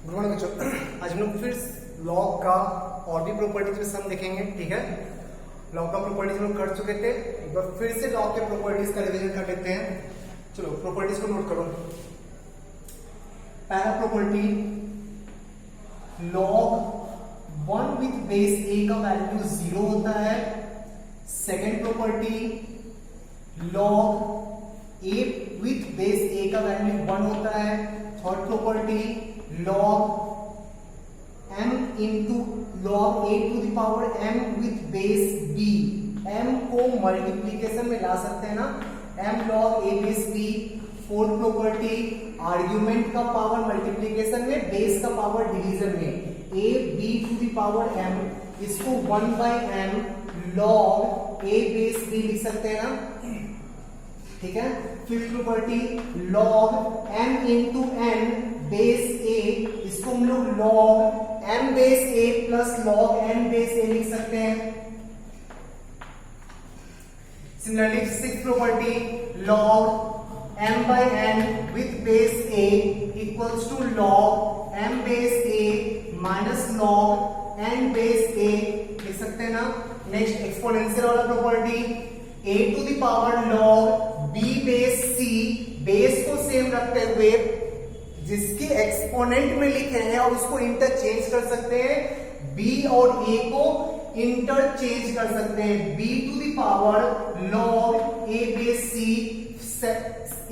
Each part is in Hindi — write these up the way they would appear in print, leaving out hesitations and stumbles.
गुड मॉर्निंग बच्चों। आज हम लोग फिर लॉग का और भी प्रॉपर्टीज में सम देखेंगे। ठीक है, लॉग का प्रॉपर्टीज हम लोग कर चुके थे, एक बार फिर से लॉग के प्रॉपर्टीज का रिवीजन कर लेते हैं। चलो प्रॉपर्टीज को नोट करो। पहला property, log 1 with base a का वैल्यू 0 होता है। Second property, log a with base a का वैल्यू 1 होता है। Third property, log m into log a to the power m with base b, m को मल्टीप्लीकेशन में ला सकते हैं ना, m log a base b। Fourth property, argument का पावर मल्टीप्लीकेशन में, बेस का पावर डिवीजन में, a b to the power m, इसको 1 by m log a base b लिख सकते हैं ना। ठीक है, fifth property, log m into n base a, इसको हम लोग log m base a plus log n base a लिख सकते हैं। Similarly sixth property, log m by n with base a equals to log m base a minus log n base a लिख सकते हैं ना। नेक्स्ट एक्सपोनेंशियल वाला property, a to the power log b base c, base को सेम रखते हुए जिसके एक्सपोनेंट में लिखे हैं और उसको इंटरचेंज कर सकते हैं, b और a को इंटरचेंज कर सकते हैं, b to the power log a base c।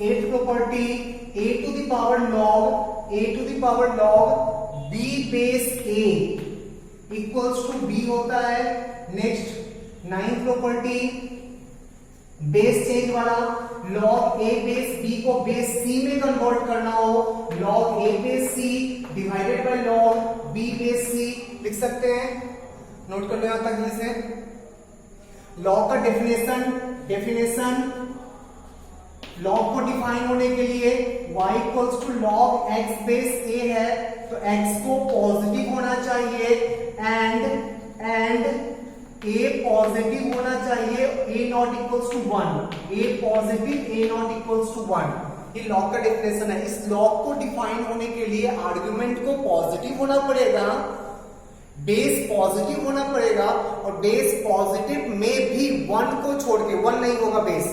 Eighth property, a to the power log b base a equals to b होता है। Next ninth property, base change वाला, log a बेस b को बेस c में कन्वर्ट करना हो, log a base c divided by log b base c लिख सकते हैं। नोट कर लो यहां तक जैसे लॉग का डेफिनेशन लॉग को डिफाइन होने के लिए y equals to log x base a है, तो x को पॉजिटिव होना चाहिए एंड a पॉजिटिव होना चाहिए, a not equals to 1, a positive a not equals to 1। ये लॉग का डेफिनेशन है। इस लॉग को डिफाइन होने के लिए आर्गुमेंट को पॉजिटिव होना पड़ेगा, बेस पॉजिटिव होना पड़ेगा, और बेस पॉजिटिव में भी 1 को छोड़ के 1 नहीं होगा, बेस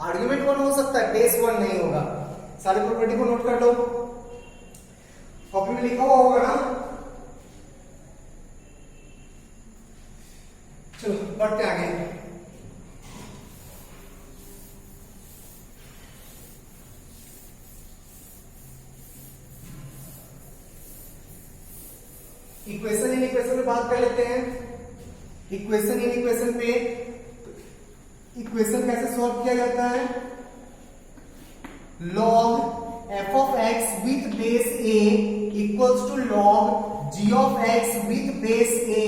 आर्गुमेंट 1 हो सकता है, बेस 1 नहीं होगा। सारे प्रॉपर्टी को नोट कर लो, कॉपी में लिखा हुआ होगा ना। चलो बढ़ते आगे। इक्वेशन इन इक्वेशन पे बात कर लेते हैं। इक्वेशन इन इक्वेशन पे इक्वेशन कैसे सॉल्व किया जाता है, log f of x with base a equals to log g of x with base a।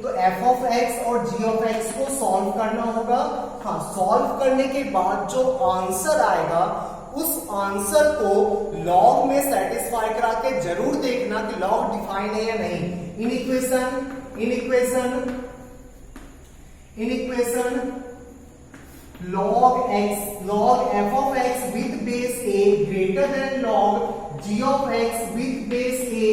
तो f of x और g of x को सॉल्व करना होगा। हाँ, सॉल्व करने के बाद जो आंसर आएगा उस आंसर को log में सेटिस्फाई करा के जरूर देखना कि log डिफाइन है या नहीं। In equation log f of x with base a greater than log g of x with base a,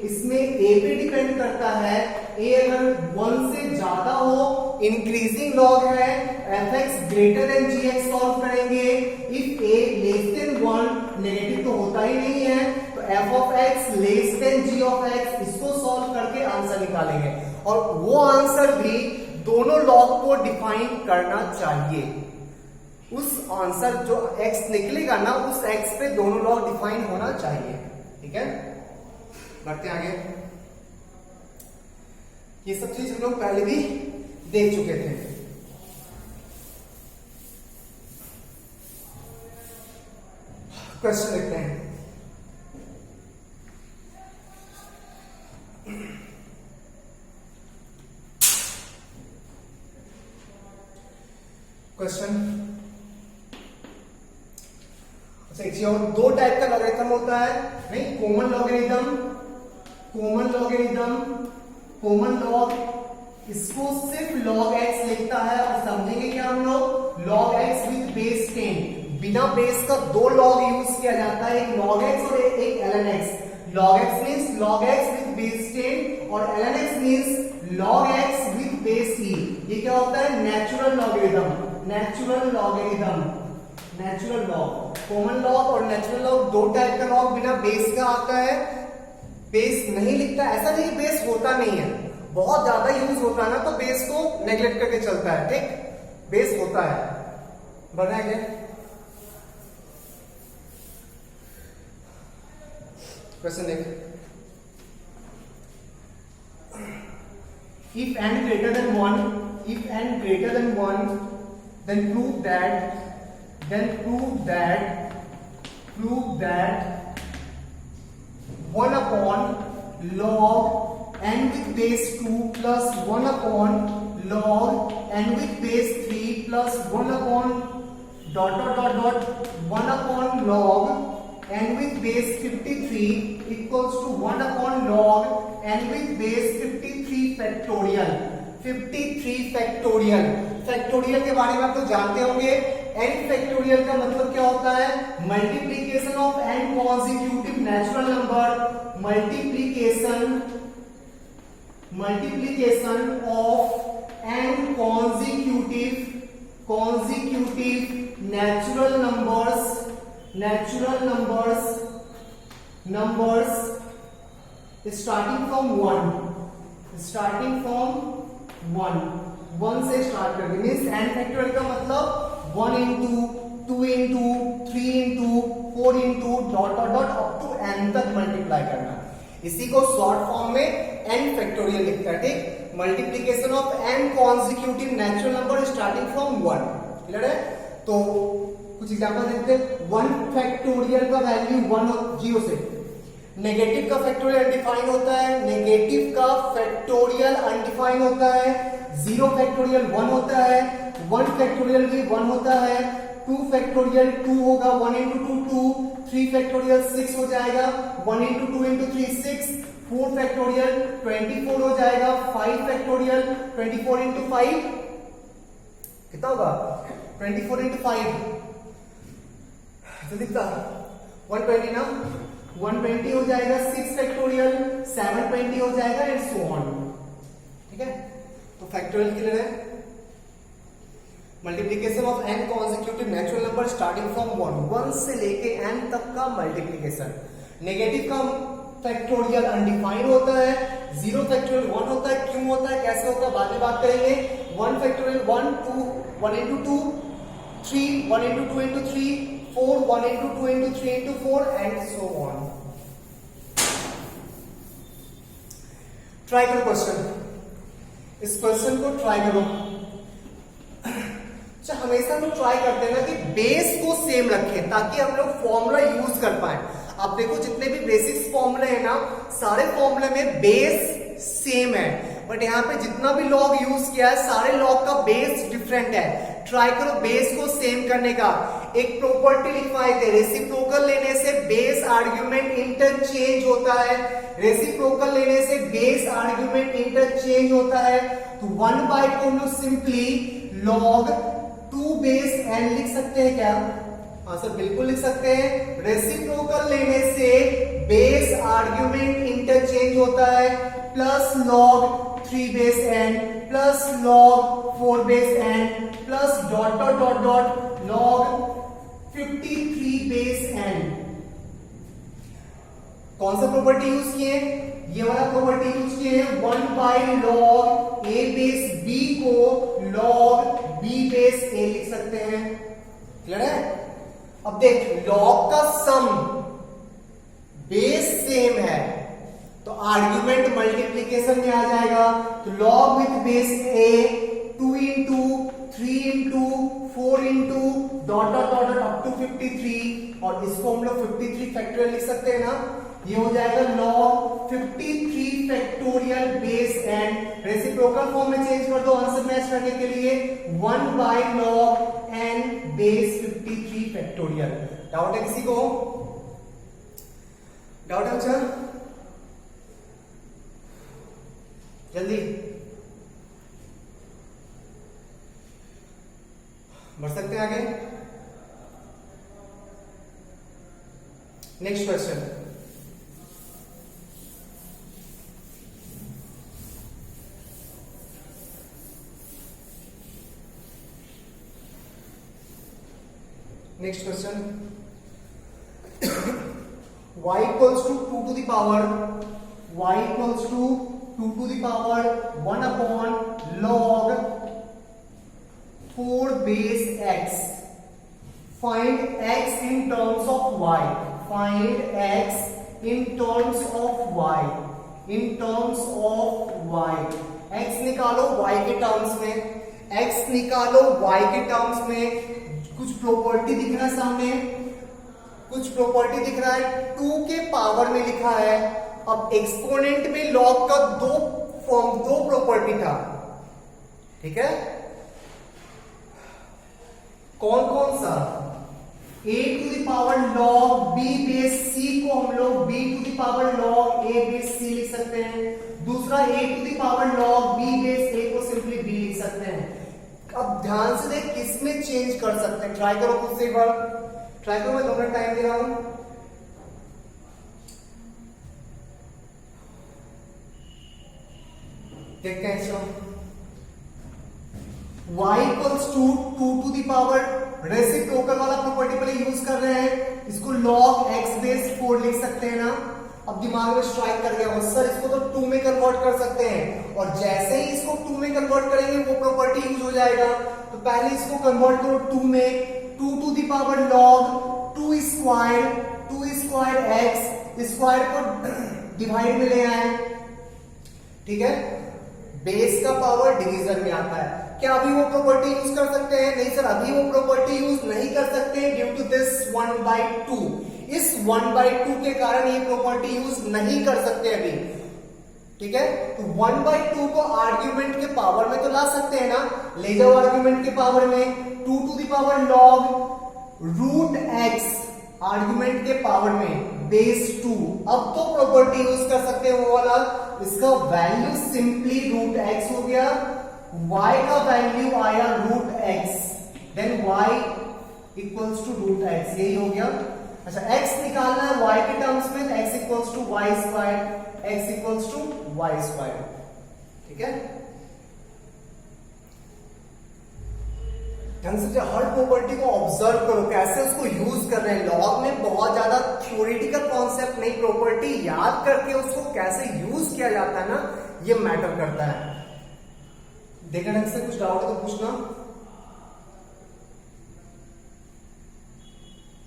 इसमें a पे डिपेंड करता है। a अगर 1 से ज्यादा हो, इंक्रीजिंग लॉग है, fx greater than gx solve करेंगे। If a less than 1, negative तो होता ही नहीं है, तो f of x less than g of x, इसको सॉल्व करके आंसर निकालेंगे, और वो आंसर भी दोनों लॉग को डिफाइन करना चाहिए। उस आंसर जो x निकलेगा ना, उस x पे दोनों लॉग डिफाइन होना चाहिए। ठीक है, बढ़ते आगे। ये सब चीज हम लोग पहले भी देख चुके थे। क्वेश्चन देखते हैं। क्वेश्चन अच्छा, और दो टाइप का लॉगरिथम होता है, नहीं, कॉमन लॉग, इसको सिर्फ log x लिखता है, और समझेंगे क्या हम लोग, log x विद बेस 10, बिना बेस का 2 लॉग यूज किया जाता है, एक log x और एक ln x। log x means log x with base 10 और ln x means log x with base e। ये क्या होता है? Natural logarithm. Natural logarithm, natural log, common log और नेचुरल लॉग, दो टाइप का लॉग बिना बेस का आता है। बेस नहीं लिखता, ऐसा नहीं बेस होता नहीं है, बहुत ज्यादा यूज होता है ना तो बेस को नेग्लेक्ट करके चलता है, ठीक, बेस होता है। बढ़ना है क्या? क्वेश्चन देख, if n greater than 1, if n greater than 1, then prove that 1 upon log n with base 2 plus 1 upon log n with base 3 plus 1 upon dot 1 upon log n with base 53 equals to 1 upon log n with base 53 factorial। 53 factorial, factorial के बारे में आप तो जानते होंगे। n फैक्टोरियल का मतलब क्या होता है? Multiplication of n consecutive natural number, multiplication of n consecutive natural numbers starting from 1 से स्टार्ट करके, मीन्स n फैक्टोरियल का मतलब 1 into 2 into 3 into 4 into dot up to n तक मल्टीप्लाई करना। इसी को शॉर्ट फॉर्म में n फैक्टोरियल लिखता है, ठीक। Multiplication of n consecutive natural number starting from 1, clear है? तो कुछ एग्जांपल देखते हैं। 1 फैक्टोरियल का वैल्यू 0 से, नेगेटिव का फैक्टोरियल अनडिफाइन होता है, नेगेटिव का फैक्टोरियल अनडिफाइन होता है, 0 फैक्टोरियल 1 होता है, 1 फैक्टोरियल भी 1 होता है, 2 फैक्टोरियल 2 होगा, 1 इंटू 2 2, 3 फैक्टोरियल 6 हो जाएगा, 1 इंटू 2 इंटू 3 6, 4 फैक्टोरियल 24 हो जाएगा, 5 फैक्टोरियल 24 इंटू 5 कितना होगा? 24 इंटू 5 तो दिखता 120 ना, 120 हो जाएगा, 6 फैक्टोरियल 720 हो जाएगा एंड सो ऑन, ठीक है? तो फैक्टोरियल क्लियर है। Multiplication of n consecutive natural number starting from 1 से लेके n तक का मल्टीप्लीकेशन। नेगेटिव का फैक्टोरियल अनडिफाइंड होता है, 0 फैक्टोरियल 1 होता है, क्यों होता है, कैसे होता है, बाद में बात करेंगे। 1 factorial 1 2, 1 into 2 3, 1 into 2 into 3 4, 1 into 2 into 3 into 4 and so on। Try करो क्वेश्चन, इस क्वेश्चन को ट्राई करो। अच्छा, हमेशा हम ट्राई करते हैं ना कि बेस को सेम रखें ताकि हम लोग फॉर्मूला यूज कर पाए। आप देखो जितने भी बेसिक्स फॉर्मूले हैं ना, सारे फॉर्मूले में बेस सेम है, बट यहाँ पे जितना भी लॉग यूज किया है सारे लॉग का बेस डिफरेंट है। ट्राई करो बेस को सेम करने का। एक प्रॉपर्टी लिखवाए थे, रेसिप्रोकल लेने से बेस आर्ग्यूमेंट इंटरचेंज होता है, रेसिप्रोकल लेने से बेस आर्ग्यूमेंट इंटरचेंज होता है। तो 1/2 हम लोग सिंपली लॉग 2 बेस n लिख सकते हैं क्या? हाँ सर, बिल्कुल लिख सकते हैं। रेसिप्रोकल लेने से बेस आर्ग्यूमेंट इंटरचेंज होता है, plus log 3 base n plus log 4 base n plus dot log 53 base n। कौन सा प्रॉपर्टी यूज किए? ये वाला प्रॉपर्टी यूज किए हैं। 1/log a बेस b को log b बेस a लिख सकते हैं, क्लियर है? अब देख, लॉग का सम बेस सेम है तो आर्ग्यूमेंट मल्टीप्लीकेशन में आ जाएगा। तो log with base a 2 into 3 into 4 into dot up to 53, और इसको हम लोग 53 फैक्टोरियल लिख सकते हैं ना। ये हो जाएगा log 53 factorial base n। Reciprocal form में चेंज कर दो आंसर मैच करने के लिए। 1/log n base 53 factorial. Doubt है किसी को? डाउट है? अच्छा, जल्दी बढ़ सकते हैं आगे। Next question, next question, y equals to 2 to the power, y equals to 2 to the power 1 upon log 4 base x. Find x in terms of y. Find x in terms of y. In terms of y. x निकालो y के टर्म्स में, x निकालो y के टर्म्स में. कुछ प्रॉपर्टी दिख रहा है सामने, कुछ प्रॉपर्टी दिख रहा है, 2 के पावर में लिखा है. अब एक्सपोनेंट में लॉग का दो प्रॉपर्टी था, ठीक है. कौन कौन सा? a to the power log b base c को हम लोग b to the power log a base c लिख सकते हैं. दूसरा a to the power log b base a को सिंपली b लिख सकते हैं. अब ध्यान से देख किस में चेंज कर सकते हैं. ट्राई करो खुद से एक बार, ट्राई करो. मैं 2 मिनट टाइम दे रहा हूं. देखते हैं इसको. y equals to 2 to the power, reciprocal वाला प्रॉपर्टी पहले यूज कर रहे हैं. इसको log x बेस 4 लिख सकते हैं ना. अब दिमाग में स्ट्राइक कर गया, सर इसको तो 2 में कन्वर्ट कर सकते हैं, और जैसे ही इसको 2 में कन्वर्ट करेंगे वो प्रॉपर्टी यूज हो जाएगा. तो पहले इसको कन्वर्ट करो 2 में. 2 to the power log 2 square x square को डिवाइड में ले आए, ठीक है. बेस का पावर डिवीजन में आता है. क्या अभी वो प्रॉपर्टी यूज कर सकते हैं? नहीं सर, अभी वो प्रॉपर्टी यूज नहीं कर सकते ड्यू टू दिस 1/2. इस 1/2 के कारण ये प्रॉपर्टी यूज नहीं कर सकते अभी, ठीक है. तो 1/2 को आर्ग्यूमेंट के पावर में तो ला सकते हैं ना. ले जाओ आर्ग्यूमेंट के पावर में. 2 to the power log root x argument के पावर में बेस 2. अब तो प्रॉपर्टी यूज कर सकते हैं वो वाला. इसका वैल्यू सिंपली रूट x हो गया, y का वैल्यू आया root x, then y equals to root x. यही हो गया. अच्छा, x निकालना है y के टर्म्स में, x equals to y square, x equals to y square, ठीक है. ढंग से हर प्रॉपर्टी को ऑब्जर्व करो, कैसे उसको यूज कर रहे हैं. लॉग में बहुत ज्यादा थ्योरेटिकल कॉन्सेप्ट नहीं, प्रॉपर्टी याद करके उसको कैसे यूज किया जाता है ना, ये मैटर करता है. देखा ढंग से, कुछ डाउट तो पूछना.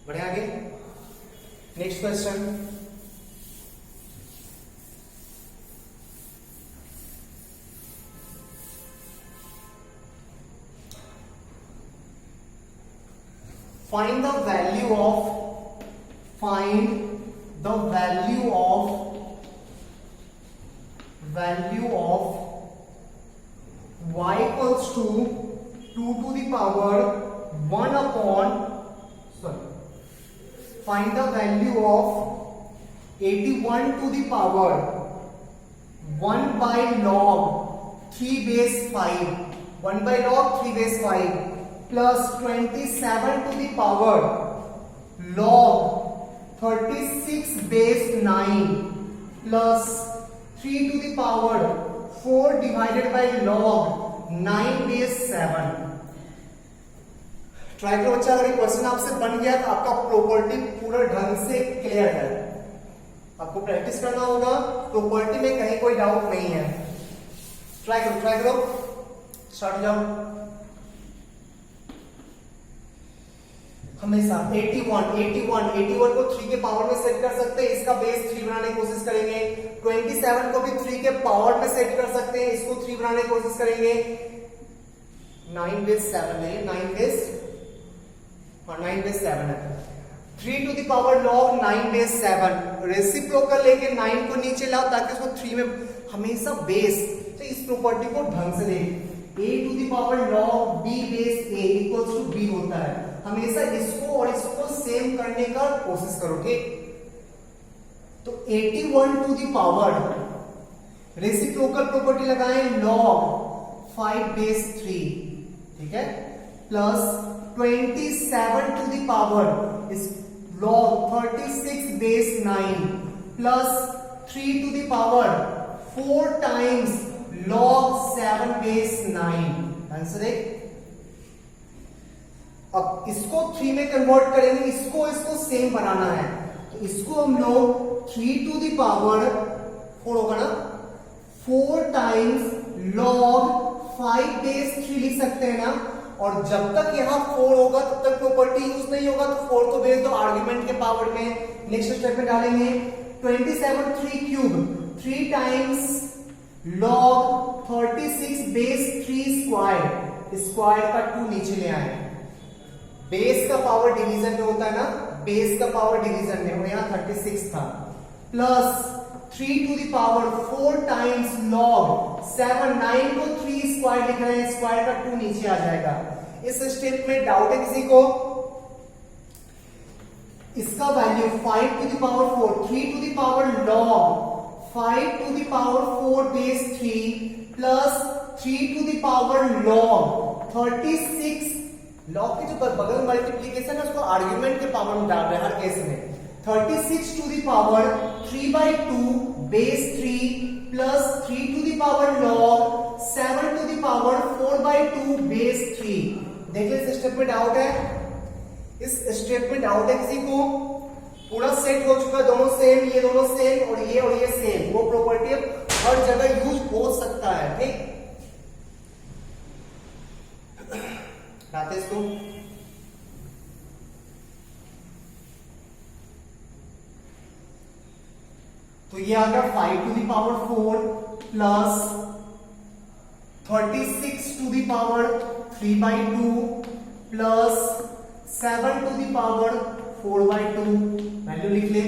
बढ़े आगे. Next question, find the value of y equals to 2 to the power 1 upon, find the value of 81 to the power 1 by log 3 base 5, 1 by log 3 base 5 plus 27 to the power log 36 base 9 plus 3 to the power 4 divided by log 9 base 7. Try करो बच्चा. अगर ये क्वेश्चन आपसे बन गया तो आपका प्रॉपर्टी पूरा ढंग से क्लियर है. आपको प्रैक्टिस करना होगा, प्रॉपर्टी में कहीं कोई डाउट नहीं है. ट्राई करो. स्टार्ट हो जाओ. हमेशा 81 को 3 के पावर में सेट कर सकते हैं, इसका बेस 3 बनाने की कोशिश करेंगे. 27 को भी 3 के पावर में सेट कर सकते हैं, इसको 3 बनाने की कोशिश करेंगे. 9 बेस 7 है, 9 बेस 7 है. 3 to the power log 9 base 7. Reciprocal लेके 9 को नीचे लाओ ताकि उसको 3 में, हमेशा बेस. तो इस प्रॉपर्टी को ढंग से देख. a to the power log b base a equals to b होता है. हमेशा इसको और इसको सेम करने का कोशिश करो, ठीक. तो 81 to the power, reciprocal property लगाएं log 5 बेस 3, ठीक है, प्लस 27 टू द पावर इस log 36 base 9 plus 3 to the power 4 times log 7 base 9. Answer है. अब इसको 3 में कन्वर्ट करेंगे, इसको सेम बनाना है, तो इसको हम लोग 3 टू द पावर 4 होगा ना, 4 टाइम्स लॉग 5 बेस 3 लिख सकते हैं ना। और जब तक यहां 4 होगा तब तक प्रॉपर्टी यूज नहीं होगा, तो 4 को भेज दो आर्ग्यूमेंट के पावर में। नेक्स्ट स्टेप में डालेंगे 27 3 cube 3 times log 36 base 3 square, square का 2 नीचे ले आए। बेस का पावर डिवीजन में होता है ना, बेस का पावर डिवीजन में, और यहां 36 था, plus 3 to the power 4 times log 7, 9 को 3 स्क्वायर लिख रहे हैं, स्क्वायर का 2 नीचे आ जाएगा। इस स्टेप में डाउट है किसी को? इसका value 5 to the power 4, 3 to the power log 5 to the power 4 base 3 plus 3 to the power log 36, log के जो बगल मल्टीप्लीकेशन है उसको आर्ग्यूमेंट के पावर में डाल रहे हैं हर केस में। 36 to the power 3/2 base 3 plus 3 to the power log 7 to the power 4/2 base 3। देखिए इस स्टेप में डाउट है, इस स्टेप में डाउट है किसी को? पूरा सेट हो चुका है, दोनों सेम, ये दोनों सेम और ये सेम, वो प्रॉपर्टी हर जगह यूज हो सकता है। ठीक, लाते इसको। तो ये आ गया 5 to the power 4 plus 36 to the power 3/2 plus 7 to the power 4/2। Value लिख ले।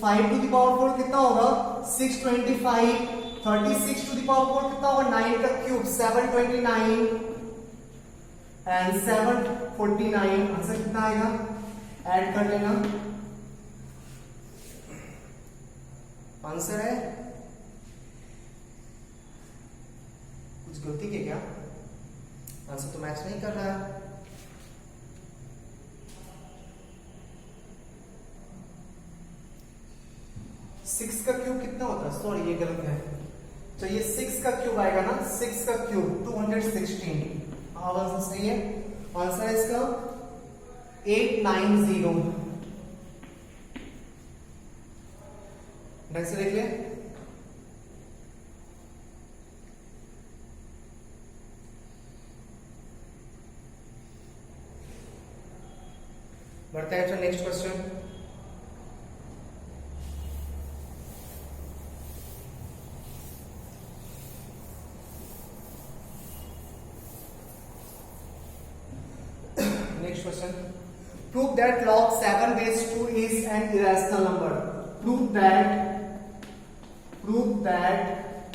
5 टू द पावर 4 कितना होगा? 625। 36 टू द पावर 4 कितना होगा? 9 का क्यूब 729 एंड 749। आंसर कितना आएगा? ऐड कर लेना। आंसर है, कुछ गलती के क्या? आंसर तो मैच नहीं कर रहा है। सिक्स का क्यूब कितना होता है? सॉरी ये गलत है, तो ये 6 का क्यूब आएगा ना, 6 का क्यूब 216। आंसर सही है। आंसर है इसका 890। ढंग से देख ले। बढ़ते हैं next question. Next question. Prove that log 7 base 2 is an irrational number. Prove that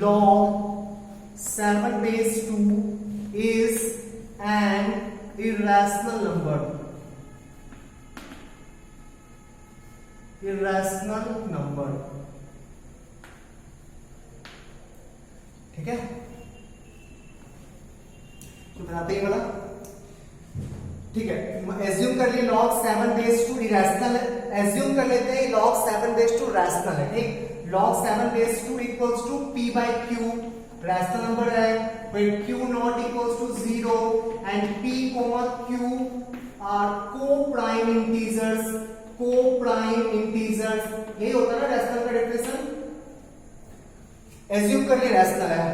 log 7 base 2 is an irrational number. Irrational number. ठीक है, तो बनाते ही वाला। ठीक है, एज्यूम कर लिए log 7 base 2 इरेशनल है। एज्यूम कर लेते हैं log 7 base 2 रैशनल है। ठीक, log 7 base 2 equals to p by q, rational number है, when q not equals to 0 and p, q are co-prime integers। co-prime integers यही होता है ना रैशनल का डेफिनेशन। एज्यूम कर लिए रैशनल है।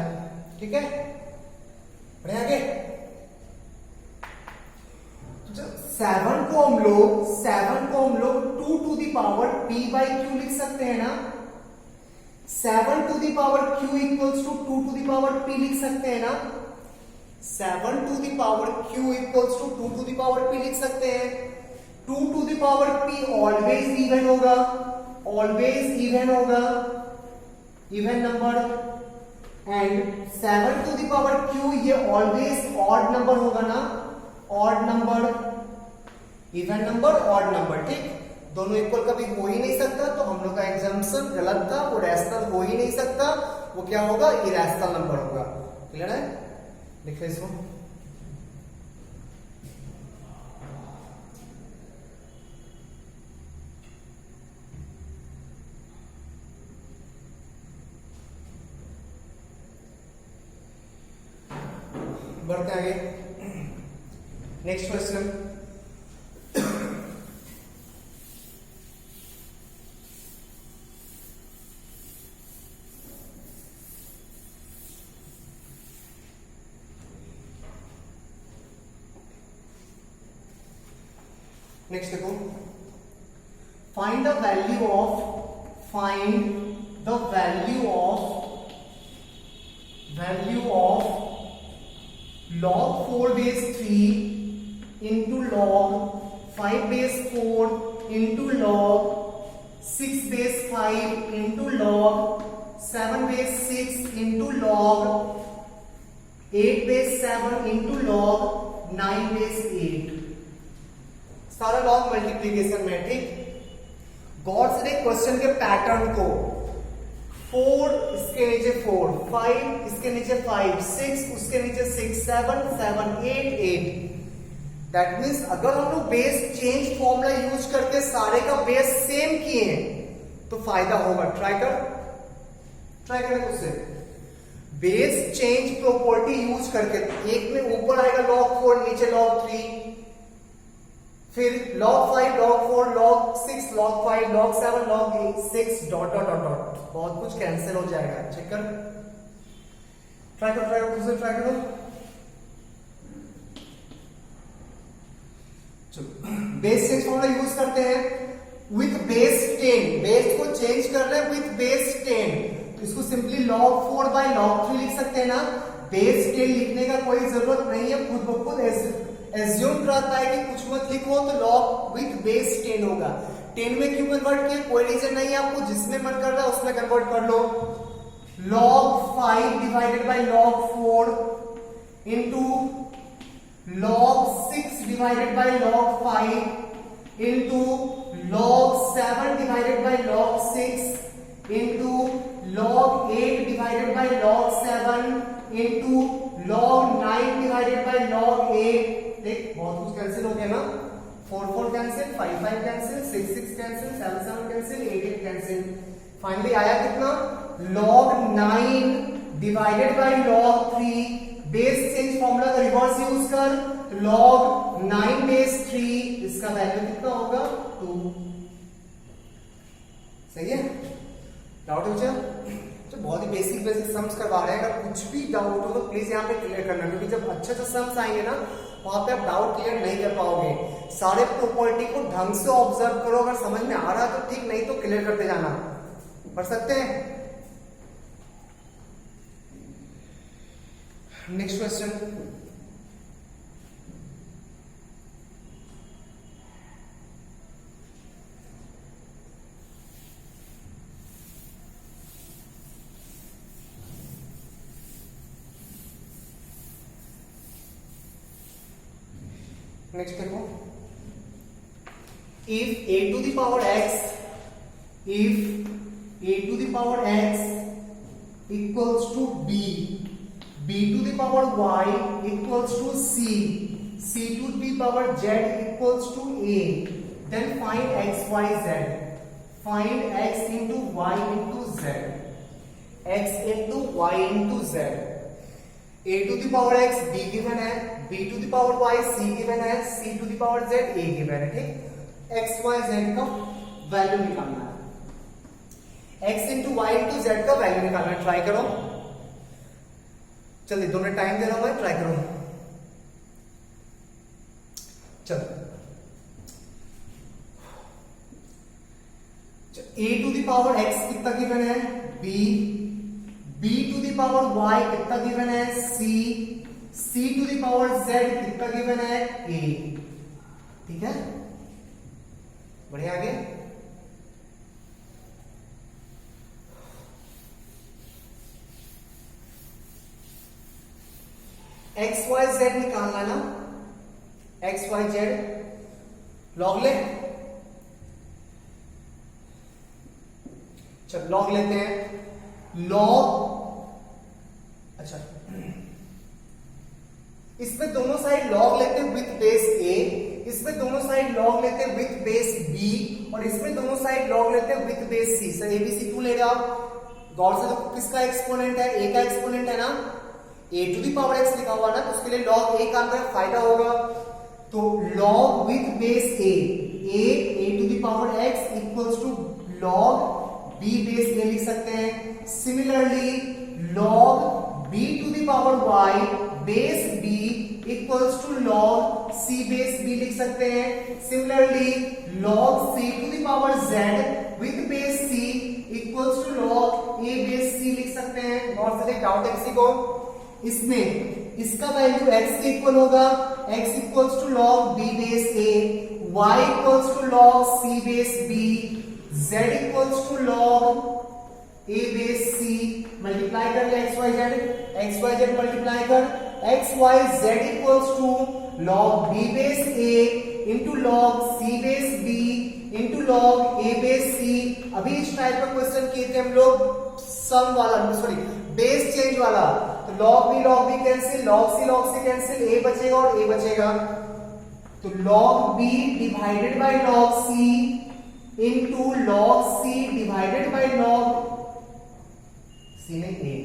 ठीक है, बढ़िया। आगे 7 को हम लोग 2 to the power p by q लिख सकते हैं ना। 7 to the power q equals to 2 to the power p लिख सकते हैं ना। 7 to the power q equals to 2 to the power p लिख सकते हैं। 2 to the power p always even होगा, even number. And 7 to the power q ये ऑलवेज ऑड नंबर होगा ना, odd number, even number, odd number. ठीक, दोनों इक्वल कभी हो ही नहीं सकता, तो हम लोग का एग्जाम्पशन गलत था, वो रैशनल हो ही नहीं सकता, वो क्या होगा? इरेशनल नंबर होगा। क्लियर है? लिखिए इसको। बढ़ते आगे। नेक्स्ट क्वेश्चन, नेक्स्ट देखो, find the value of log 4 base 3 into log 5 base 4 into log 6 base 5 into log 7 base 6 into log 8 base 7 into log 9 base 8, सारा लॉग मल्टीप्लीकेशन में, ठीक। गौर से देख क्वेश्चन के पैटर्न को, 4 इसके नीचे 4, 5 इसके नीचे 5, 6 उसके नीचे 6, 7 7 8 8। दैट मीन्स अगर हम लोग बेस चेंज फॉर्मूला यूज करके सारे का बेस सेम किए तो फायदा होगा। ट्राई कर उससे बेस चेंज प्रॉपर्टी यूज करके, एक में ऊपर आएगा log 4, नीचे log 3, फिर log 5 log 4 log 6 log 5 log 7 log 6 dot dot dot dot, बहुत कुछ कैंसिल हो जाएगा। चेक कर, ट्राई करो। बेस चेंज फॉर्मूला यूज करते हैं विथ बेस 10, बेस को चेंज कर रहे हैं विथ बेस 10, इसको सिंपली log 4 बाय log 3 लिख सकते हैं ना। बेस 10 लिखने का कोई जरूरत नहीं है, खुद ब खुद एज्यूम करता है कि कुछ मत लिखो तो log विथ बेस 10 होगा। 10 में क्यों कन्वर्ट किया, कोई रीजन नहीं है, आपको जिसमें मन कर रहा है उसमें कन्वर्ट कर लो। log 5 divided by log 4 into log 6 divided by log 5 into log 7 divided by log 6 into log 8 divided by log 7 into log 9 divided by log 8। देख बहुत कुछ कैंसिल हो गया ना, 4 4 cancel, 5 5 cancel, 6 6 cancel, 7 7 cancel, 8 8 cancel. Finally आया कितना, log 9 divided by log 3। Base change formula का रिवर्स यूज कर, log 9 बेस 3, इसका वैल्यू कितना होगा 2। सही है, डाउट हो जाए तो बहुत ही बेसिक सम्स करवा रहे हैं। अगर कुछ भी डाउट हो तो प्लीज यहाँ पे क्लियर करना, क्योंकि जब अच्छे से सम्स आएंगे ना वहां पे आप डाउट क्लियर नहीं कर पाओगे। सारे प्रॉपर्टी को ढंग से ऑब्जर्व करो, अगर समझ में आ रहा तो ठीक, नहीं तो क्लियर करते जाना। पढ़ सकते हैं। नेक्स्ट क्वेश्चन, नेक्स्ट देखो, if a to the power x equals to b to the power y equals to c to the power z equals to a, then find x y z, find x into y into z, x into y into z। a to the power x b given है, b to the power y c given है, c to the power z a given है, ठीक। x y z का वैल्यू निकालना है, x into y into z का वैल्यू निकालना है। ट्राई करो, चलिए 2 मिनट टाइम दे रहा हूं मैं, ट्राई करो। चलो a to the power x कितना गिवन है, b to the power y कितना गिवन है, c to the power z कितना गिवन है, a। ठीक है, बढ़िया। आगे एक्स वाई जेड निकालना ना, एक्स वाई जेड लॉग ले, चल लॉग लेते हैं। लॉग, अच्छा इसमें दोनों साइड लॉग लेते हैं विथ बेस a, इसमें दोनों साइड लॉग लेते हैं विथ बेस b, और इसमें दोनों साइड लॉग लेते हैं with base c। Sir ABC क्यों ले रहे आप, गौर से तो किसका एक्सपोनेंट है, a का एक्सपोनेंट है ना, a to the power x लिखा हुआ ना, तो उसके लिए log a का अंदर फायदा होगा। तो log with base a to the power x equals to log b base a लिख सकते हैं। Similarly log b to the power y base b equals to log c base b लिख सकते हैं। Similarly log c to the power z with base c equals to log a base c लिख सकते हैं। और से डाउट है किसी को? इसमें इसका वैल्यू x के इक्वल होगा, x equals to log b base a, y equals to log c base b, z equals to log a base c। Multiply कर ले x y z मल्टीप्लाई कर, x y z equals to log b base a into log c base b into log a base c। अभी इस टाइप का क्वेश्चन किए थे हम लोग सम वाला, सॉरी बेस चेंज वाला। तो log b cancel, log c cancel, a बचेगा और a बचेगा। तो log b divided by log c into log c divided by log c नहीं a,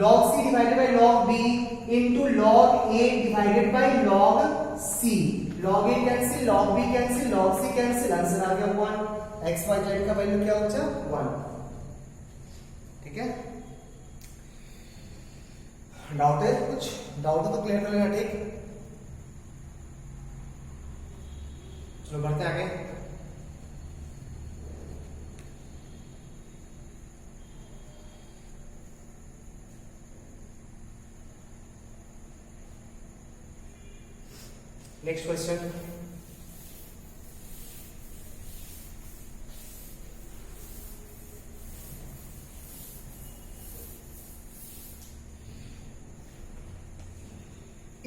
log c divided by log b into log a divided by log c। log a cancel, log b cancel, log c cancel, answer आ गया 1। x y z का वैल्यू क्या बचा? 1। ठीक है, डाउट है कुछ? डाउट है तो क्लियर कर लेना। ठीक, चलो बढ़ते आगे। Next question,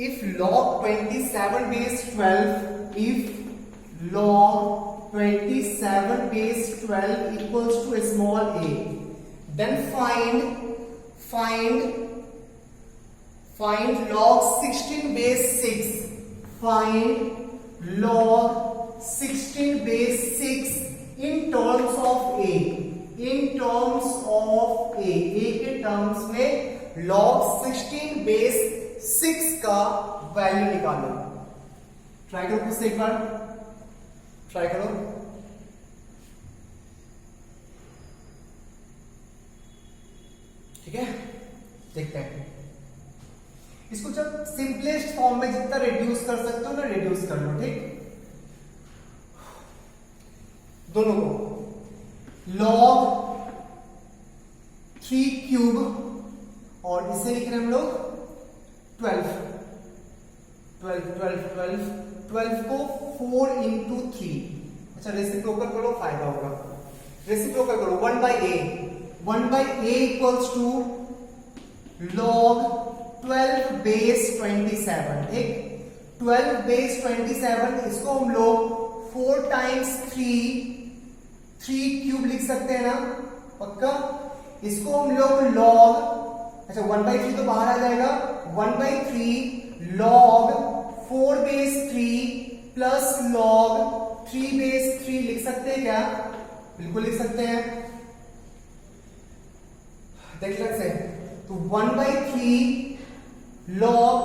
if log 27 base 12, if log 27 base 12 equals to a small a, then find log 16 base 6, find log 16 base 6 in terms of a, in terms of a के टर्म्स में log 16 base 6 का वैल्यू निकालो। ट्राई करो मुझसे एक बार, ट्राई करो। ठीक है, देखते हैं इसको। जब सिंपलेस्ट फॉर्म में जितना रिड्यूस कर सकते हो ना, रिड्यूस कर लो। ठीक, दोनों को log 3 क्यूब और इसे लिख रहे हैं हम लोग 12 को 4 इंटू 3। अच्छा, रेसिप्रोकल करो, फायदा होगा। रेसिप्रोकल करो 1 by a equals to log 12 base 27। ठीक, 12 बेस 27 इसको हम लोग 4 टाइम्स 3 क्यूब लिख सकते हैं ना, पक्का। इसको हम लोग log, अच्छा 1/3 तो बाहर आ जाएगा, 1/3 log 4 base 3 plus log 3 base 3 लिख सकते हैं क्या? बिल्कुल लिख सकते हैं। देख सकते हैं, तो 1/3 log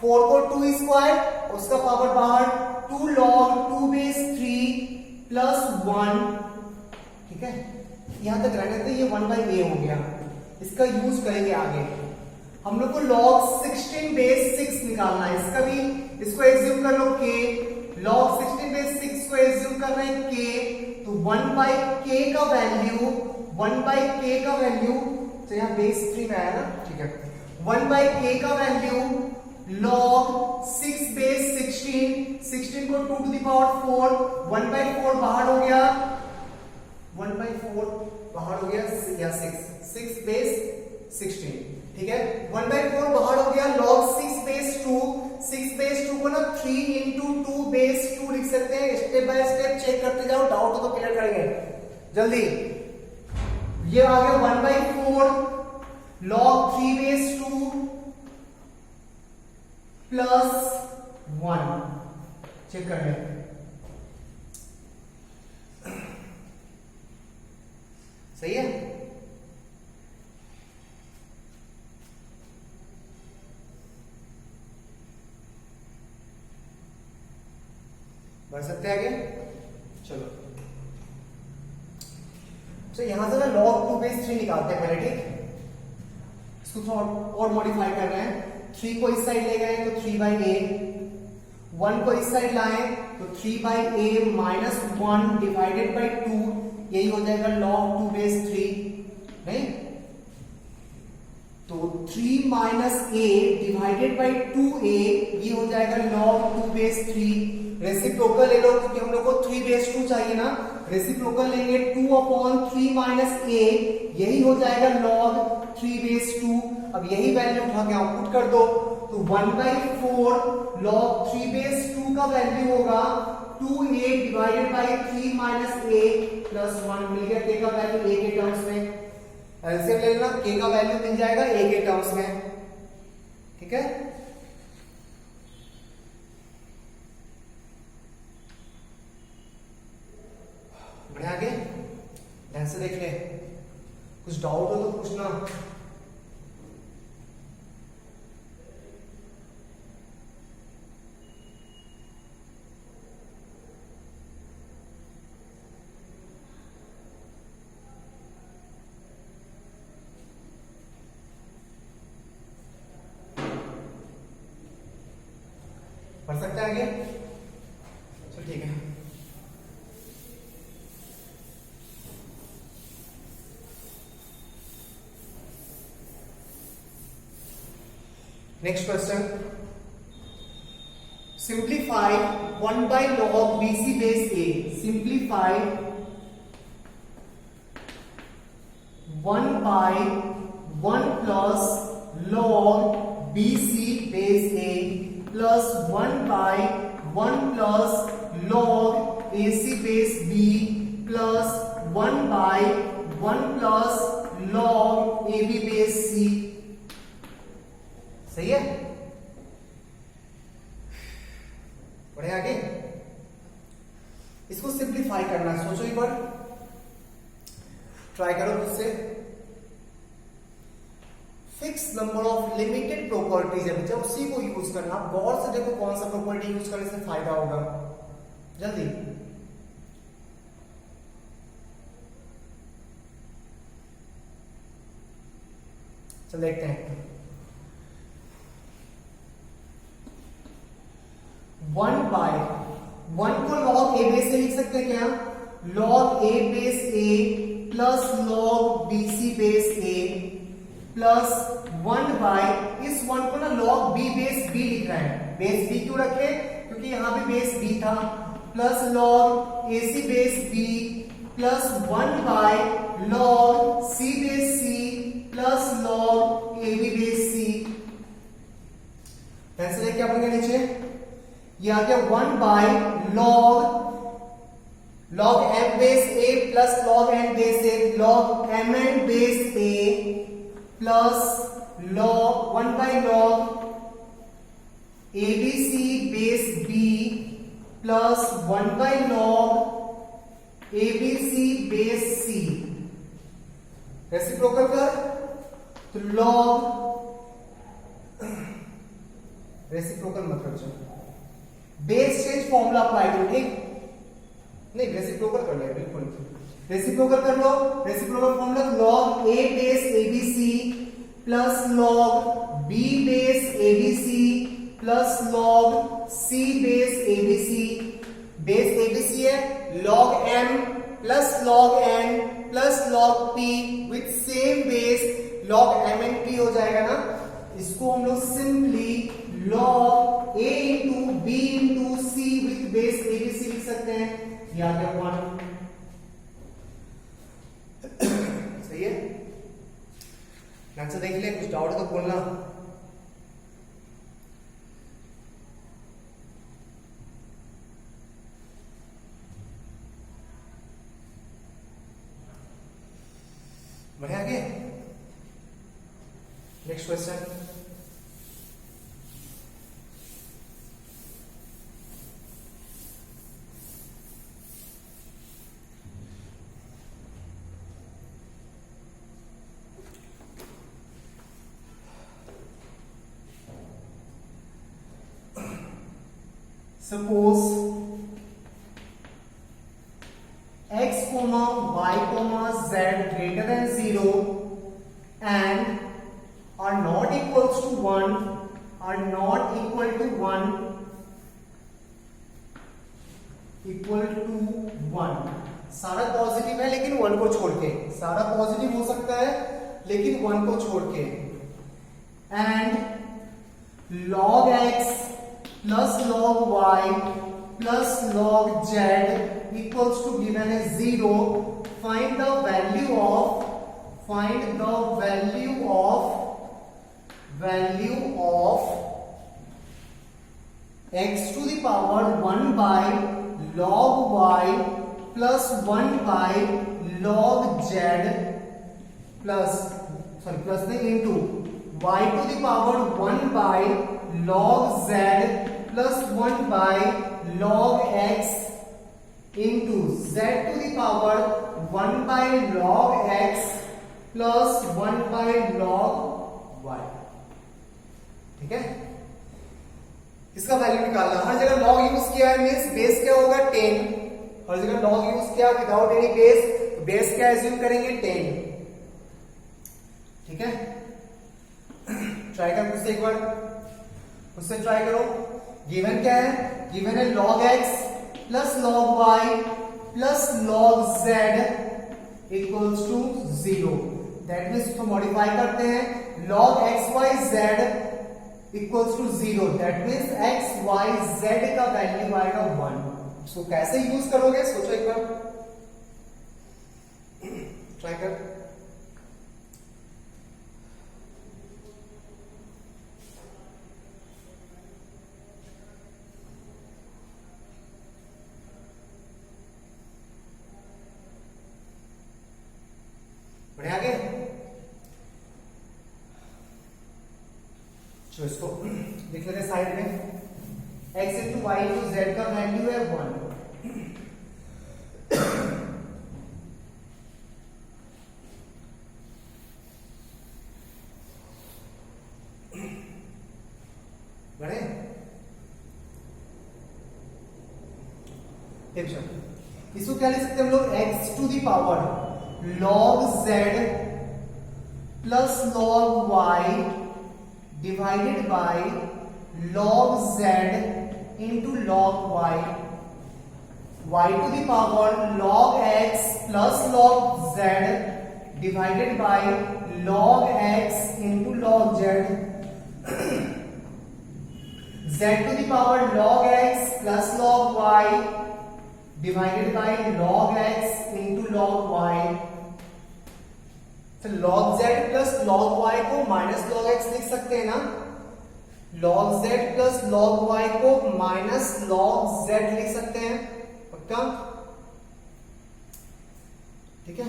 4 को 2 स्क्वायर, उसका पावर बाहर 2 log 2 बेस 3 प्लस 1। ठीक है, यहां तक रहने थे, ये 1/a हो गया। इसका यूज करेंगे आगे। हम लोग को log 16 बेस 6 निकालना है। इसका भी, इसको एज्यूम कर लो k, log 16 बेस 6 को एज्यूम कर रहे हैं k, तो 1/k का वैल्यू, 1/k का वैल्यू, तो यहां बेस 3 में आया ना, ठीक है। 1/k का वैल्यू log 6 बेस 16 को 2 टू द पावर 4, 1/4 बाहर हो गया, 1/4 बाहर हो गया, या 6 बेस 16। ठीक है, 1/4 बाहर हो गया, log 6 बेस 2 को ना 3 इंटू 2 बेस 2 लिख सकते हैं। स्टेप बाय स्टेप चेक करते जाओ, डाउट हो तो क्लियर करेंगे जल्दी। ये आ गया 1/4 log 3 बेस 2 प्लस 1। चेक कर लें, सही है। बढ़ सकते हैं आगे। चलो तो यहां से ना log 2 बेस 3 निकालते हैं पहले, ठीक। इसको थोड़ा और मॉडिफाई कर रहे हैं। 3 को इस साइड ले गए तो 3/a, 1 को इस साइड लाए तो 3/a माइनस 1 डिवाइडेड बाई 2, यही हो जाएगा log 2 बेस 3, नहीं। तो 3 minus a divided by 2a, ये हो जाएगा log 2 बेस 3। रेसिप्रोकल ले लो क्योंकि हम लोग को 3 बेस 2 चाहिए ना, रेसिप्रोकल लेंगे 2/3 माइनस a, यही हो जाएगा log 3 बेस 2। अब यही वैल्यू उठा के आउटपुट कर दो, तो 1/4 log 3 बेस 2 का वैल्यू होगा 2a divided by 3 minus a plus 1, मिल गया k का वैल्यू a के टर्म्स में। एलसीएम ले लेना, k का वैल्यू मिल जाएगा a के टर्म्स में, ठीक है। बढ़े आगे, ध्यान से देख ले, कुछ डाउट हो तो पूछना। पढ़ सकते हैं आगे, चलो ठीक है। Next question, simplify 1 by log bc base a, simplify 1 by 1 plus log bc base a plus 1 by 1 plus log ac base b plus 1 by 1 plus log ab base c, सही है। बढ़े आगे, इसको सिंप्लीफाई करना है, सोचो एक बार, ट्राई करो खुद से। Fix number of limited properties है बच्चा, उसी को यूज करना। आप गौर से देखो कौन सा प्रॉपर्टी यूज करने से फायदा होगा, जल्दी। चल देखते हैं। 1 by 1 को log a बेस से लिख सकते हैं क्या, log a base a plus log bc base a plus 1 by, इस 1 को ना log b बेस b लिख रहा है। बेस b क्यों रखे, क्योंकि यहां भी बेस b था, plus log ac base b plus 1 by log c base c plus log ab base c। ऐसे लेके अपन के नीचे ये आ गया 1 by log m base a plus log n base a, log mn base a plus log 1 by log abc base b plus 1 by log abc base c। Reciprocal कर तो log, रेसिप्रोकल मतलब चलो बेस चेंज फॉर्मूला अप्लाई करो, ठीक। नहीं रेसिप्रोकल कर ले, बिल्कुल रेसिप्रोकल कर लो। Reciprocal formula log a base abc plus log b base abc plus log c base abc। Base abc है log m plus log n plus log p with same base log m n p हो जाएगा ना। इसको हम लोग simply log a into b into c with base abc लिख सकते हैं, ये आ गया 1। सही है, ध्यान से देख ले, कुछ डाउट तो बोलना। बढ़े आगे, next question. Suppose z greater than 0 and are not equals to 1, are not equal to 1, equal to 1. सारा पॉजिटिव है लेकिन 1 को छोड़ के, सारा पॉजिटिव हो सकता है लेकिन 1 को छोड़ के. And log x plus log y plus log z equals to given as 0. Find the value of x to the power 1 by log y plus 1 by log z plus नहीं into y to the power 1 by log z plus 1 by log x into z to the power 1 by log x plus 1 by log y. ठीक है, इसका वैल्यू निकालना. हर जगह log यूज किया है मींस बेस क्या होगा 10. हर जगह log यूज किया विदाउट एनी बेस, तो बेस क्या एज्यूम करेंगे 10. ठीक है, ट्राई कर मुझसे एक बार, मुझसे ट्राई करो. गिवन क्या है? गिवन है log x plus log y plus log z equals to 0. That means इसको मॉडिफाई करते हैं. log x y z equals to 0. That means x y z का वैल्यू आएगा 1. इसको कैसे यूज करोगे सोचो एक बार, ट्राई कर. बढ़िया आगे. चलो इसको लिख लेते साइड में. x into y into z का वैल्यू है 1. बड़े इसको क्या लिख सकते हैं हम लोग? x to the power log z plus log y divided by log z into log y. y to the power log x plus log z divided by log x into log z. z to the power log x plus log y divided by log x into log y. तो log z plus log y को माइनस log x लिख सकते हैं ना. log z plus log y को माइनस log z लिख सकते हैं. पक्का? ठीक है.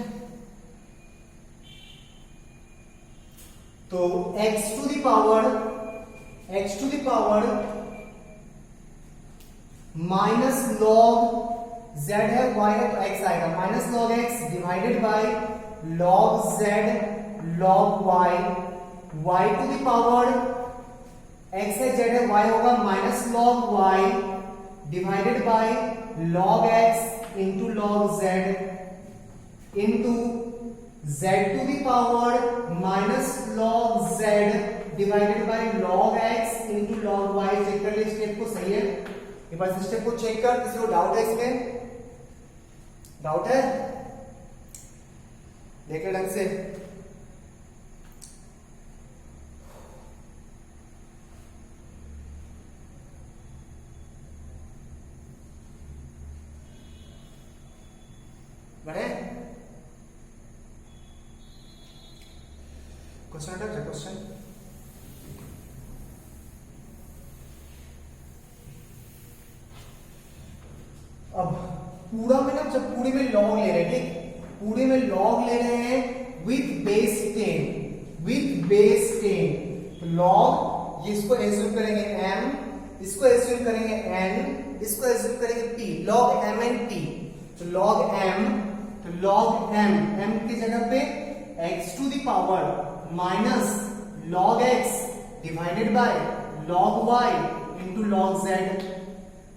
तो x to the power minus log z है, y है, तो x आएगा. Minus log x divided by log z log y. y to the power x है, z है, y होगा minus log y divided by log x into log z into z to the power minus log z divided by log x into log y. Check कर ले स्टेप को, सही है. एक बार स्टेप को चेक कर. किसी को डाउट है इसमें? डाउट है? देख ले ढंग से. बढ़े क्वेश्चन अटक है. क्वेश्चन अब पूरा में ना, जब पूरे में लॉग ले रहे हैं, ठीक, पूरे में लॉग ले रहे हैं विथ बेस 10. लॉग ये इसको एज्यूम करेंगे m, इसको एज्यूम करेंगे n, इसको एज्यूम करेंगे p. log m and p. तो log m की जगह पे x to the power minus log x divided by log y into log z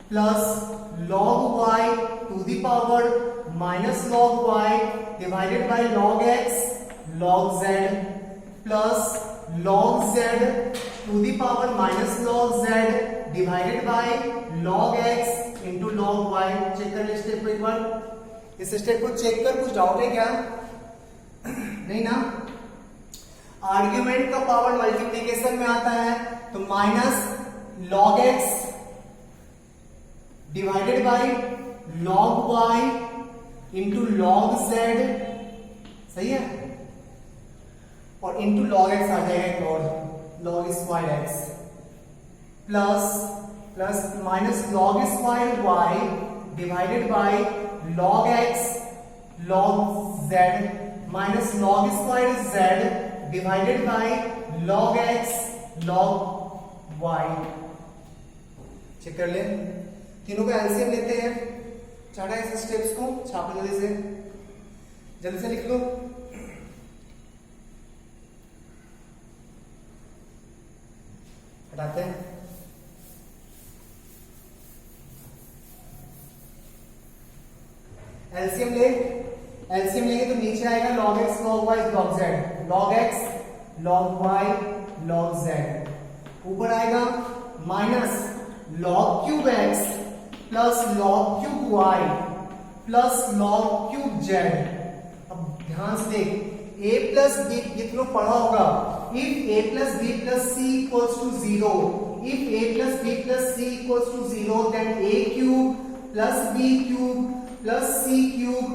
plus log y to the power minus log y divided by log x log z plus log z to the power minus log z divided by log x into log y। Check कर ले स्टेप को एक बार, इस स्टेप को चेक कर, कुछ डाउट है क्या? नहीं ना? आर्ग्यूमेंट का पावर मल्टीप्लीकेशन में आता है तो minus log x divided by log y into log z, सही है, और इंटू लॉग एक्स आ जाएगा एक और log square x plus minus log square y divided by log x log z minus log square z divided by log x log y. Check कर ले, तीनों का एलसीएम लेते हैं, चाटा इस स्टेप्स को छापो जल्दी से लिख लो। हटाते हैं, एलसीएम लेंगे तो नीचे आएगा log x log y log z, log x log y log z, ऊपर आएगा minus log cube x plus log cube y plus log cube z। अब ध्यान से देख, a प्लस b ये तुमने पढ़ा होगा, if a plus b plus c equals to 0, if a plus b plus c equals to 0, then a cube plus b cube plus c cube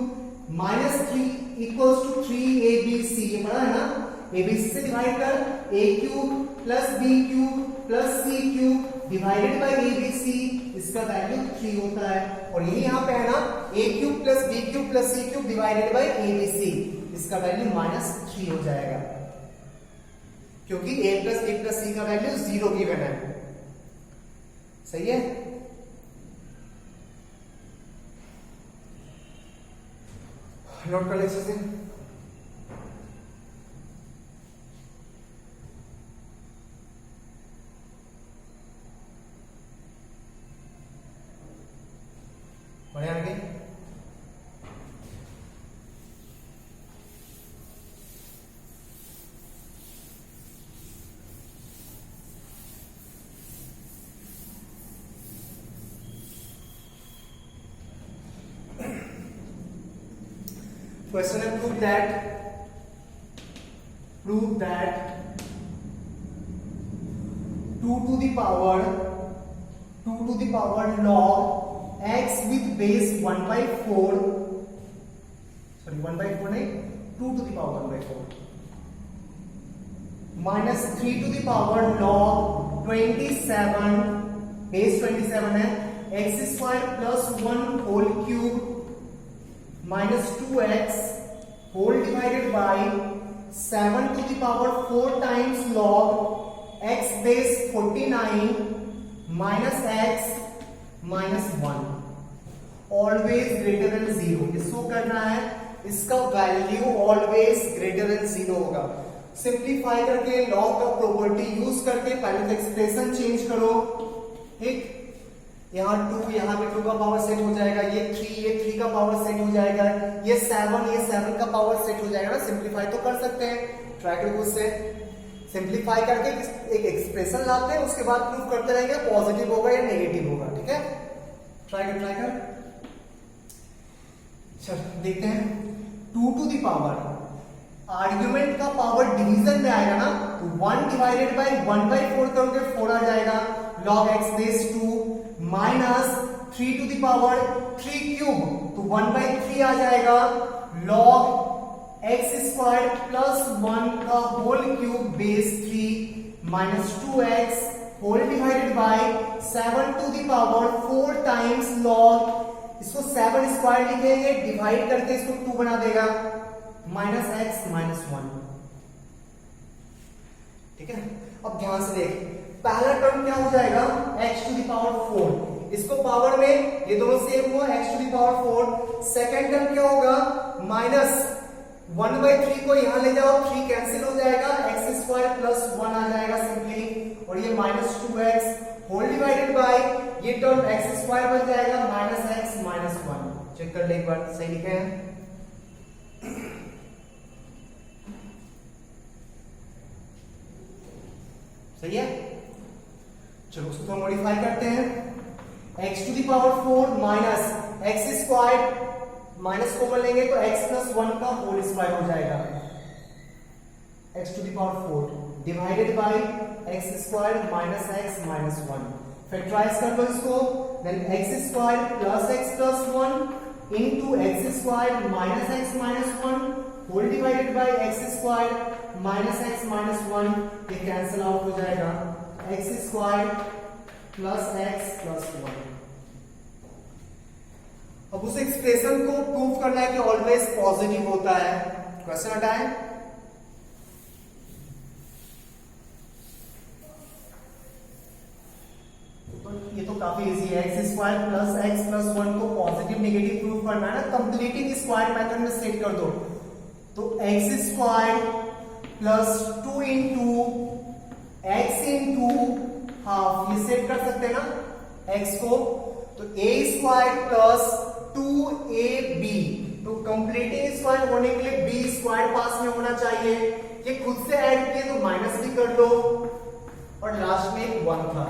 minus 3 equals to 3abc। ये पढ़ा है ना? abc से डिवाइड कर, a cube plus b cube plus c cube divided by abc, इसका वैल्यू 3 होता है, और यही यहाँ पे है ना a cube plus b cube plus c cube divided by abc, इसका वैल्यू -3 हो जाएगा, क्योंकि a plus b plus c का वैल्यू 0 गिवन है। सही है? नोट कर ले इसे, बढ़िया आगे। Question है prove that 2 to the power log x with base 1/4, sorry 1/4 नहीं, 2 to the power 1/4 minus 3 to the power log 27 base 27 है x square plus 1 whole cube minus 2x whole divided by 7 to the power 4 times log x base 49 minus x minus 1 always greater than 0। इसको करना है, इसका वैल्यू always greater than 0 होगा। सिंप्लीफाई करके लॉग का प्रॉपर्टी यूज करके पहले तो एक्सप्रेशन चेंज करो, ठीक, यहाँ 2 यहाँ पे 2 का पावर सेट हो जाएगा, ये 3 का पावर सेट हो जाएगा, ये 7 का पावर सेट हो जाएगा ना। सिंप्लीफाई तो कर सकते हैं, ट्राई करो उससे सिंप्लीफाई करके एक एक्सप्रेशन लाते हैं, उसके बाद प्रूफ करते रहेंगे पॉजिटिव होगा या नेगेटिव होगा, ठीक है? ट्राई कर चल देखते हैं। 2 टू द पावर, आर्ग्यूमेंट का पावर डिवीजन में आएगा ना, तो 1 डिवाइडेड बाई 1/4 करोगे 4 आ जाएगा, log x base 2 minus 3 to the power 3 cube, तो 1/3 आ जाएगा, log x स्क्वायर प्लस 1 का whole cube base 3 minus 2x whole divided by 7 to the power 4 times log, इसको 7 स्क्वायर लिखेंगे, डिवाइड करके इसको 2 बना देगा, माइनस x माइनस 1, ठीक है? अब ध्यान से देख, पहला टर्म क्या हो जाएगा, x टू द पावर 4, इसको पावर में ये दोनों सेम हुआ, x to the power 4। Second term क्या होगा, माइनस 1/3 को यहां ले जाओ, 3 कैंसिल हो जाएगा, x स्क्वायर प्लस 1 आ जाएगा सिंपली, और ये minus 2x whole divided by ये टर्म x स्क्वायर बन जाएगा माइनस x माइनस 1। चेक कर ले एक बार, सही लिखे हैं? सही है। चलो उसको तो मॉडिफाई करते हैं। x to the power 4 minus x square, minus common लेंगे तो x प्लस 1 का होल स्क्वायर हो जाएगा, x to the power 4 divided by x square minus x minus 1। Factorise कर लो इसको, then x square plus x plus 1 into x square minus x minus 1 whole divided by x square minus x minus 1। ये कैंसिल आउट हो जाएगा, x square plus x plus 1। अब उस एक्सप्रेशन को प्रूव करना है कि ऑलवेज पॉजिटिव होता है। क्वेश्चन हटाएं। तो ये तो काफी इजी है, x square plus x plus 1 को पॉजिटिव नेगेटिव प्रूव करना है ना, कंप्लीटिंग स्क्वायर मेथड में सेट कर दो। तो x square plus 2 into x into half, ये सेट कर सकते हैं ना एक्स को। तो ए स्क्वायर प्लस 2ab, तो कंप्लीटिंग स्क्वायर होने के लिए बी स्क्वायर पास में होना चाहिए। ये खुद से ऐड किए तो माइनस भी कर दो, और लास्ट में 1 था।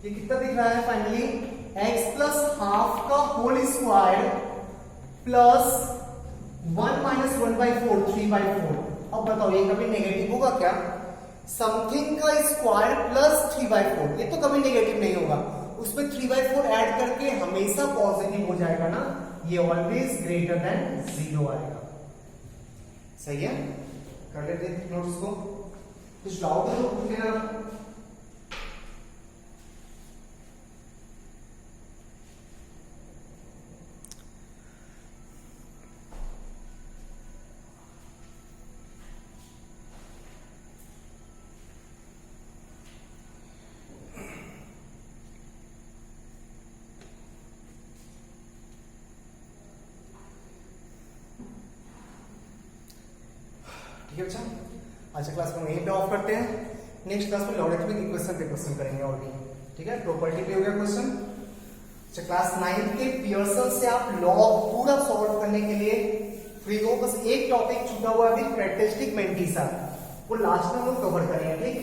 ये कितना दिख रहा है फाइनली, x प्लस हाफ का होल स्क्वायर प्लस 1 माइनस 1/4 3/4। अब बताओ ये कभी नेगेटिव होगा क्या? समथिंग का स्क्वायर प्लस 3/4, ये तो कभी नेगेटिव नहीं होगा। उसमें 3/4 ऐड करके हमेशा पॉजिटिव हो जाएगा ना, ये ऑलवेज ग्रेटर देन 0 आएगा। सही है, कर लेते हैं नोट्स को। कुछ डाउट है तो पूछेगा। ठीक है बच्चा, आज क्लास को यहीं पे ऑफ करते हैं। नेक्स्ट क्लास में लॉगरिथमिक इक्वेशन पे क्वेश्चन करेंगे और भी। ठीक है, प्रॉपर्टी पे हो गया क्वेश्चन। अच्छा, क्लास 9 के पियर्सन से आप लॉग पूरा सॉल्व करने के लिए फ्री हो। बस एक टॉपिक छूटा हुआ अभी, कैरेक्टरिस्टिक मेंटिसा, वो लास्ट में हम लोग कवर करेंगे। ठीक,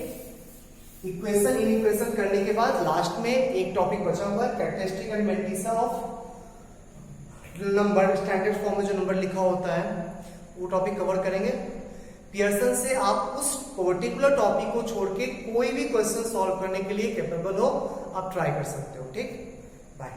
इक्वेशन इन इक्वेशन करने के बाद लास्ट में एक टॉपिक बचा हुआ है, characteristic and mantissa of number. Standard form में जो नंबर लिखा होता है वो टॉपिक कवर करेंगे। पियर्सन से आप उस पर्टिकुलर टॉपिक को छोड़ के कोई भी क्वेश्चन सॉल्व करने के लिए कैपेबल हो, आप ट्राई कर सकते हो। ठीक, बाय।